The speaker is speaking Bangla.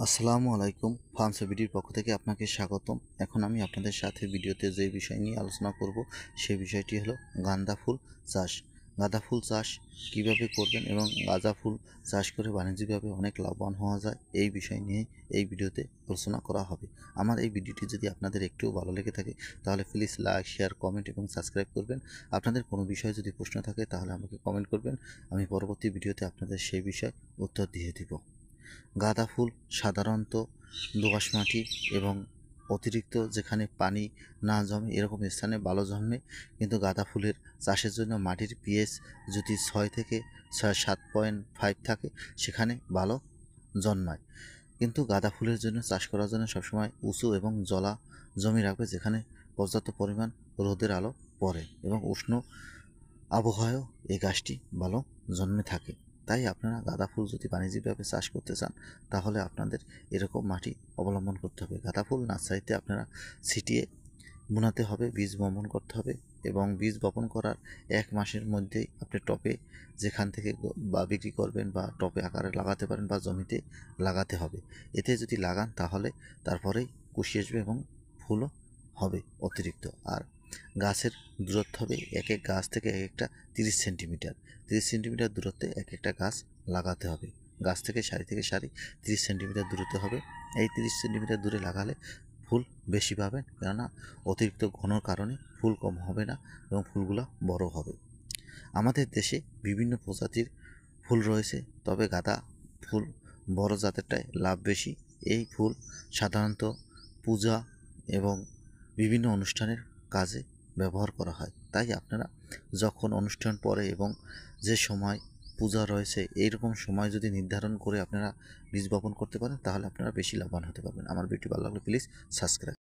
আসসালামু আলাইকুম। ফার্মস বিডির পক্ষ থেকে আপনাকে স্বাগতম। এখন আমি আপনাদের সাথে ভিডিওতে যে বিষয় নিয়ে আলোচনা করব সেই বিষয়টি হলো গাঁদা ফুল চাষ। গাঁদা ফুল চাষ কিভাবে করবেন এবং গাঁদা ফুল চাষ করে বাণিজ্যিকভাবে অনেক লাভবান হওয়া যায় এই বিষয় নিয়ে এই ভিডিওতে আলোচনা করা হবে। আমার এই ভিডিওটি যদি আপনাদের একটুও ভালো লেগে থাকে তাহলে প্লিজ লাইক, শেয়ার, কমেন্ট এবং সাবস্ক্রাইব করবেন। আপনাদের কোনো বিষয়ে যদি প্রশ্ন থাকে তাহলে আমাকে কমেন্ট করবেন, আমি পরবর্তী ভিডিওতে আপনাদের সেই বিষয়ে উত্তর দিয়ে দিব। গাঁদা ফুল সাধারণত দোআঁশ মাটি এবং অতিরিক্ত যেখানে পানি না জমে এরকম স্থানে ভালো জন্মে, কিন্তু গাঁদা ফুলের চাষের জন্য মাটির পিএইচ যদি 6 থেকে 7.5 থাকে সেখানে ভালো জন্মায়। কিন্তু গাঁদা ফুলের জন্য চাষ করার জন্য সবসময় উঁচু এবং জলা জমি রাখবে, যেখানে পর্যাপ্ত পরিমাণ রোদের আলো পড়ে এবং উষ্ণ আবহাওয়ায়ও এই গাছটি ভালো জন্মে থাকে। তাই আপনারা গাঁদা ফুল যদি বাণিজ্যিকভাবে চাষ করতে চান তাহলে আপনাদের এরকম মাটি অবলম্বন করতে হবে। গাঁদা ফুল নার্সারিতে আপনারা ছিটিয়ে বোনাতে হবে, বীজ বপন করতে হবে এবং বীজ বপন করার 1 মাসের মধ্যেই আপনি টপে যেখান থেকে বা বিক্রি করবেন বা টপে আকারে লাগাতে পারেন বা জমিতে লাগাতে হবে। এতে যদি লাগান তাহলে তারপরেই কুশি আসবে এবং ফুলও হবে অতিরিক্ত। আর গাছের দূরত্ব হবে এক এক গাছ থেকে এক একটা 30 সেন্টিমিটার। 30 সেন্টিমিটার দূরত্বে এক একটা গাছ লাগাতে হবে। গাছ থেকে সারি 30 সেন্টিমিটার দূরত্বে হবে। এই 30 সেন্টিমিটার দূরে লাগালে ফুল বেশি পাবেন, কেননা অতিরিক্ত ঘনর কারণে ফুল কম হবে না এবং ফুলগুলো বড় হবে। আমাদের দেশে বিভিন্ন প্রজাতির ফুল রয়েছে, তবে গাঁদা ফুল বড় জাতেরটায় লাভ বেশি। এই ফুল সাধারণত পূজা এবং বিভিন্ন অনুষ্ঠানের কাজে ব্যবহার করা হয়। তাই আপনারা যখন অনুষ্ঠান পড়ে এবং যে সময় পূজা রয়েছে এইরকম সময় যদি নির্ধারণ করে আপনারা বীজ বপন করতে পারেন তাহলে আপনারা বেশি লাভবান হতে পারবেন। আমার ভিডিও ভালো লাগলে প্লিজ সাবস্ক্রাইব।